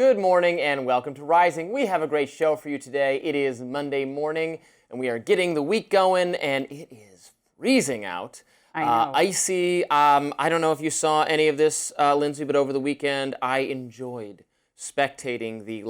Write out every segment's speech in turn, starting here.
Good morning and welcome to Rising. We have a great show for you today. It is Monday morning and we are getting the week going and it is freezing out. I know. Icy. I don't know if you saw any of this, Lindsay, but over the weekend I enjoyed spectating the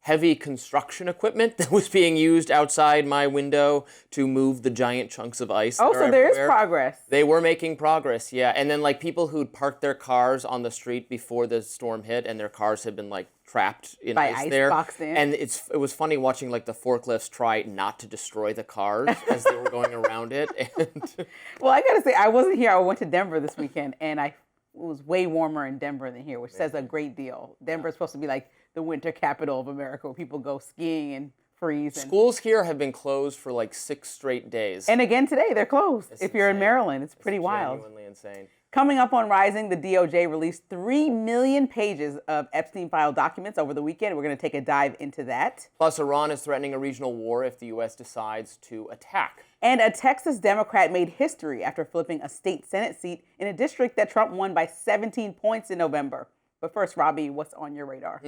heavy construction equipment that was being used outside my window to move the giant chunks of ice. Oh, so there is progress. They were making progress, yeah. And then people who'd parked their cars on the street before the storm hit and their cars had been trapped in ice there. Boxed in. And it was funny watching the forklifts try not to destroy the cars as they were going around it. And well, I gotta say, I wasn't here. I went to Denver this weekend and it was way warmer in Denver than here, which says a great deal. Denver is supposed to be the winter capital of America where people go skiing and freeze. Schools here have been closed for 6 straight days. And again today, they're closed. It's if you're in insane. Maryland, it's pretty It's wild. genuinely insane. Coming up on Rising, the DOJ released 3 million pages of Epstein file documents over the weekend. We're going to take a dive into that. Plus, Iran is threatening a regional war if the U.S. decides to attack. And a Texas Democrat made history after flipping a state Senate seat in a district that Trump won by 17 points in November. But first, Robby, what's on your radar?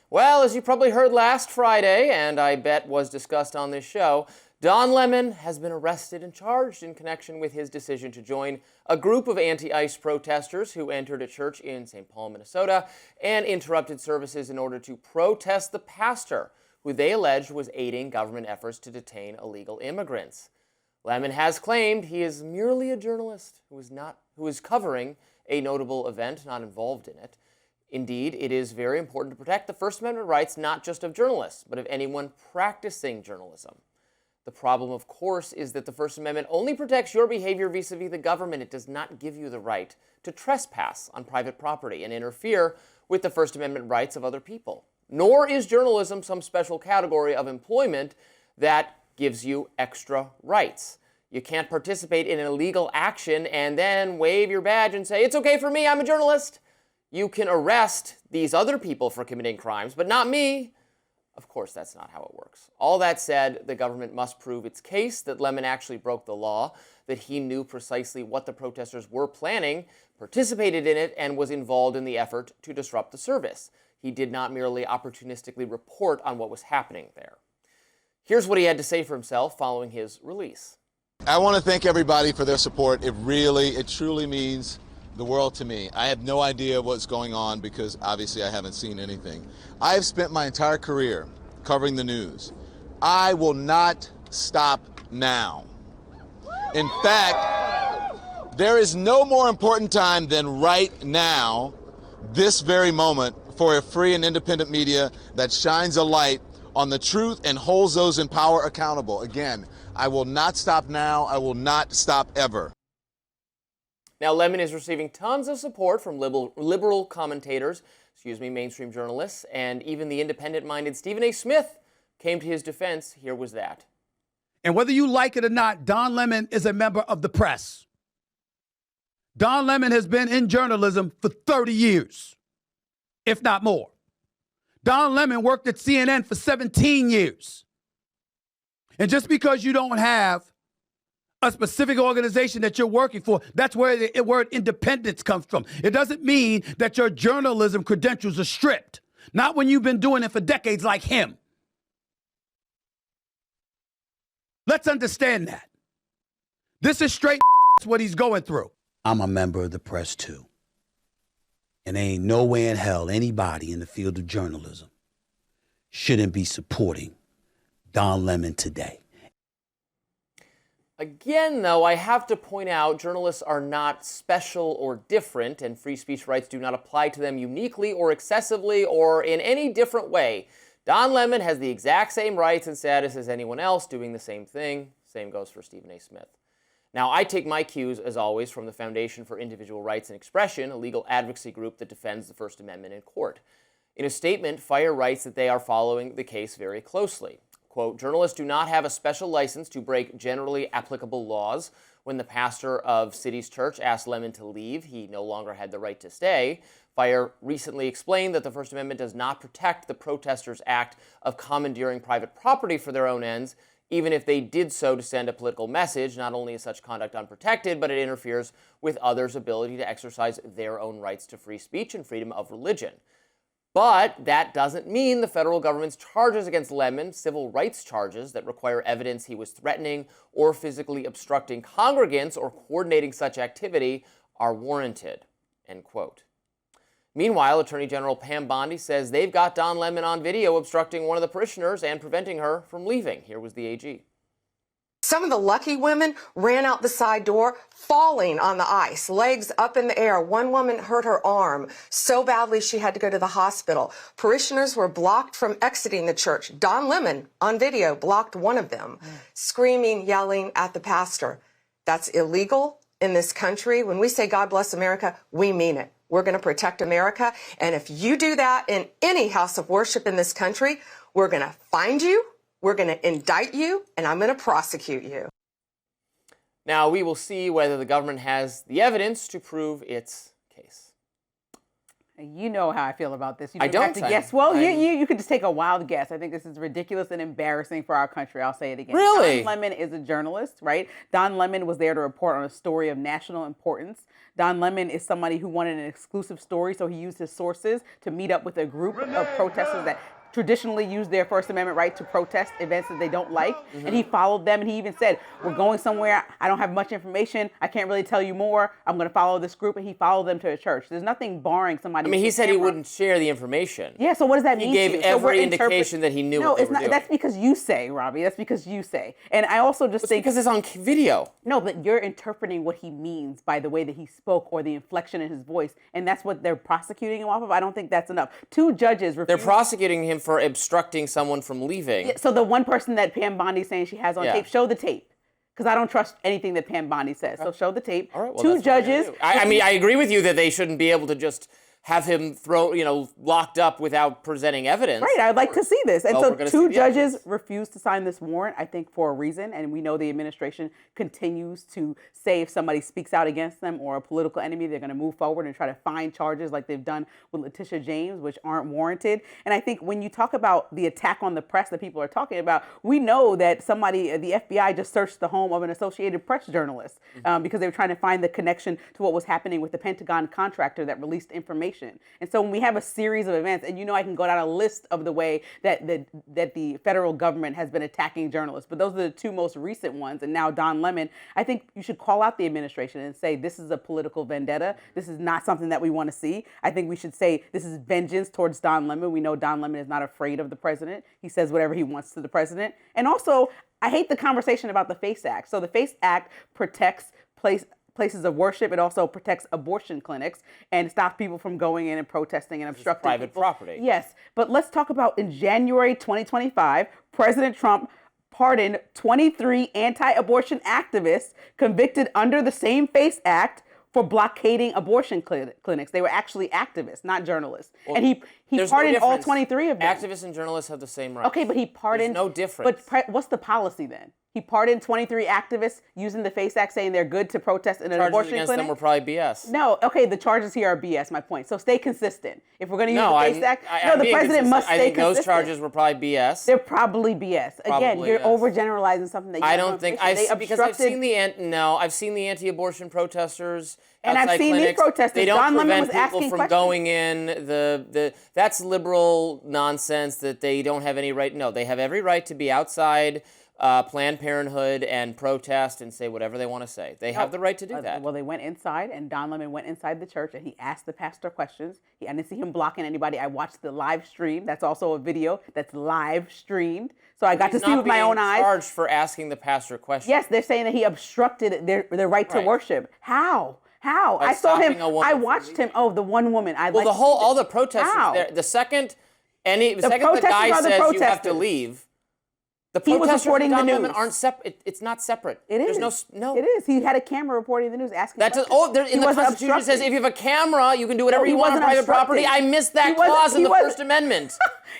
Well, as you probably heard last Friday, and I bet was discussed on this show, Don Lemon has been arrested and charged in connection with his decision to join a group of anti-ICE protesters who entered a church in St. Paul, Minnesota, and interrupted services in order to protest the pastor, who they alleged was aiding government efforts to detain illegal immigrants. Lemon has claimed he is merely a journalist who is covering a notable event, not involved in it. Indeed, it is very important to protect the First Amendment rights not just of journalists, but of anyone practicing journalism. The problem, of course, is that the First Amendment only protects your behavior vis-a-vis the government. It does not give you the right to trespass on private property and interfere with the First Amendment rights of other people. Nor is journalism some special category of employment that gives you extra rights. You can't participate in an illegal action and then wave your badge and say, "It's okay for me, I'm a journalist." You can arrest these other people for committing crimes, but not me. Of course, that's not how it works. All that said, the government must prove its case that Lemon actually broke the law, that he knew precisely what the protesters were planning, participated in it, and was involved in the effort to disrupt the service. He did not merely opportunistically report on what was happening there. Here's what he had to say for himself following his release. I want to thank everybody for their support. It truly means the world to me. I have no idea what's going on because obviously I haven't seen anything. I have spent my entire career covering the news. I will not stop now. In fact, there is no more important time than right now, this very moment, for a free and independent media that shines a light on the truth and holds those in power accountable. Again, I will not stop now. I will not stop ever. Now, Lemon is receiving tons of support from liberal commentators, mainstream journalists, and even the independent-minded Stephen A. Smith came to his defense. Here was that. And whether you like it or not, Don Lemon is a member of the press. Don Lemon has been in journalism for 30 years, if not more. Don Lemon worked at CNN for 17 years. And just because you don't have a specific organization that you're working for, that's where the word independence comes from. It doesn't mean that your journalism credentials are stripped. Not when you've been doing it for decades like him. Let's understand that. This is straight what he's going through. I'm a member of the press too. And there ain't no way in hell anybody in the field of journalism shouldn't be supporting Don Lemon today. Again, though, I have to point out journalists are not special or different, and free speech rights do not apply to them uniquely or excessively or in any different way. Don Lemon has the exact same rights and status as anyone else doing the same thing. Same goes for Stephen A. Smith. Now, I take my cues, as always, from the Foundation for Individual Rights and Expression, a legal advocacy group that defends the First Amendment in court. In a statement, FIRE writes that they are following the case very closely. Quote, journalists do not have a special license to break generally applicable laws. When the pastor of City's Church asked Lemon to leave, he no longer had the right to stay. FIRE recently explained that the First Amendment does not protect the protesters' act of commandeering private property for their own ends, even if they did so to send a political message. Not only is such conduct unprotected, but it interferes with others' ability to exercise their own rights to free speech and freedom of religion. But that doesn't mean the federal government's charges against Lemon, civil rights charges that require evidence he was threatening or physically obstructing congregants or coordinating such activity, are warranted, end quote. Meanwhile, Attorney General Pam Bondi says they've got Don Lemon on video obstructing one of the parishioners and preventing her from leaving. Here was the AG. Some of the lucky women ran out the side door, falling on the ice, legs up in the air. One woman hurt her arm so badly she had to go to the hospital. Parishioners were blocked from exiting the church. Don Lemon, on video, blocked one of them, screaming, yelling at the pastor. That's illegal in this country. When we say God bless America, we mean it. We're going to protect America. And if you do that in any house of worship in this country, we're going to find you. We're going to indict you, and I'm going to prosecute you. Now, we will see whether the government has the evidence to prove its case. You know how I feel about this. You I don't have to guess. Well, you could just take a wild guess. I think this is ridiculous and embarrassing for our country. I'll say it again. Really? Don Lemon is a journalist, right? Don Lemon was there to report on a story of national importance. Don Lemon is somebody who wanted an exclusive story, so he used his sources to meet up with a group of protesters that traditionally use their First Amendment right to protest events that they don't like. And he followed them, and he even said, we're going somewhere, I don't have much information, I can't really tell you more, I'm going to follow this group, and he followed them to a church. There's nothing barring somebody. I mean, he said he wouldn't share the information. Yeah, so what does that mean? He gave every indication that he knew what they were doing. That's because you say, Robbie, that's because you say. And I also just think— because it's on video. No, but you're interpreting what he means by the way that he spoke or the inflection in his voice, and that's what they're prosecuting him off of. I don't think that's enough. Two judges refused— They're prosecuting him for obstructing someone from leaving. Yeah, so the one person that Pam Bondi's saying she has on tape, show the tape. Because I don't trust anything that Pam Bondi says. So show the tape. All right, well, two judges. I mean, I agree with you that they shouldn't be able to just have him locked up without presenting evidence. Right, I'd like to see this. And so two judges evidence. refused to sign this warrant, I think for a reason. And we know the administration continues to say if somebody speaks out against them or a political enemy, they're going to move forward and try to find charges like they've done with Letitia James, which aren't warranted. And I think when you talk about the attack on the press that people are talking about, we know that the FBI just searched the home of an Associated Press journalist because they were trying to find the connection to what was happening with the Pentagon contractor that released information. And so when we have a series of events, and I can go down a list of the way that the federal government has been attacking journalists, but those are the two most recent ones. And now Don Lemon, I think you should call out the administration and say, this is a political vendetta. This is not something that we want to see. I think we should say this is vengeance towards Don Lemon. We know Don Lemon is not afraid of the president. He says whatever he wants to the president. And also, I hate the conversation about the FACE Act. So the FACE Act protects places of worship. It also protects abortion clinics and stops people from going in and protesting and obstructing private people. property. Yes, but let's talk about in January 2025, President Trump pardoned 23 anti-abortion activists convicted under the same FACE Act for blockading abortion clinics. They were actually activists, not journalists. Well, and he pardoned all 23 of them. Activists and journalists have the same rights. Okay, but he pardoned— There's no difference. But what's the policy then? He pardoned 23 activists using the FACE Act, saying they're good to protest in an abortion clinic? Charges against them were probably BS. No, okay, the charges here are BS, my point. So stay consistent. If we're going to use the FACE Act, the president must stay consistent. Those charges were probably BS. They're probably BS. Again, you're overgeneralizing something that you I don't think— because I've seen the anti-abortion protesters. And I've seen these protesters. They don't Don Lemon prevent was people asking from questions. going in. That's liberal nonsense that they don't have any right. No, they have every right to be outside Planned Parenthood and protest and say whatever they want to say. They have the right to do that. Well, they went inside, and Don Lemon went inside the church, and he asked the pastor questions. I didn't see him blocking anybody. I watched the live stream. That's also a video that's live streamed. So I got to see with my own eyes. He's not being charged for asking the pastor questions. Yes, they're saying that he obstructed their right to worship. How? I saw him. I watched him. Oh, the one woman. All the protesters there. The second the guy says you have to leave, the protesters reporting and Don the Lemon news. aren't separate. It's not separate. It is. There's no. It is. He had a camera reporting the news, asking. In the Constitution it says if you have a camera, you can do whatever you want on private property. I missed that clause in the First Amendment.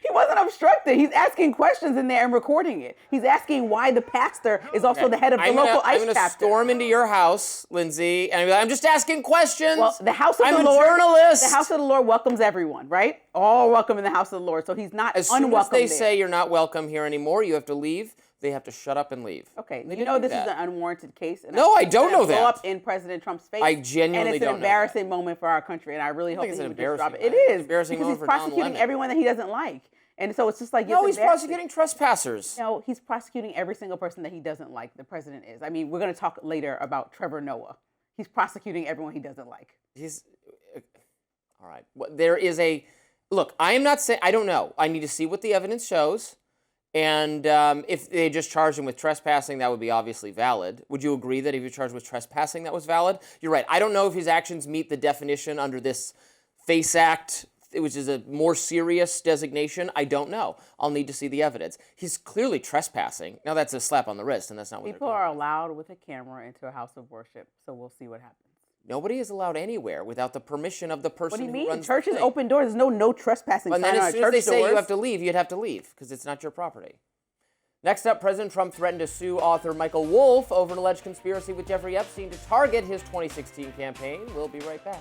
He wasn't obstructing. He's asking questions in there and recording it. He's asking why the pastor is also the head of the local ICE chapter. I'm going to storm into your house, Lindsay, and I'm like, I'm just asking questions. Well, the house of the Lord. I'm a journalist. The house of the Lord welcomes everyone, right? All welcome in the house of the Lord. So he's not unwelcome. As soon as they say you're not welcome here anymore, you have to leave. they have to shut up and leave. Okay, They you didn't know do this that. is an unwarranted case. And No, I think don't it's gonna know blow that. up in President Trump's face. I genuinely and it's don't an know that. embarrassing moment for our country, and I really hope think that it's he would just drop it. embarrassing. It I think it's is embarrassing because moment he's for Don prosecuting Lemon. everyone that he doesn't like, and so it's just like No, it's he's embarrassing. prosecuting trespassers. No, he's prosecuting every single person that he doesn't like. The president is. I mean, we're going to talk later about Trevor Noah. He's prosecuting everyone he doesn't like. He's all right. There is a look. I am not saying. I don't know. I need to see what the evidence shows, and if they just charged him with trespassing, that would be obviously valid. Would you agree that if you charged with trespassing, that was valid? You're right. I don't know if his actions meet the definition under this FACE Act, which is a more serious designation. I don't know. I'll need to see the evidence. He's clearly trespassing. Now that's a slap on the wrist, and that's not what People are allowed with a camera into a house of worship, so we'll see what happens. Nobody is allowed anywhere without the permission of the person What do you who mean? runs Churches the thing. open doors. There's no trespassing And sign then on as soon church as they say doors. you have to leave, you'd have to leave because it's not your property. Next up, President Trump threatened to sue author Michael Wolff over an alleged conspiracy with Jeffrey Epstein to target his 2016 campaign. We'll be right back.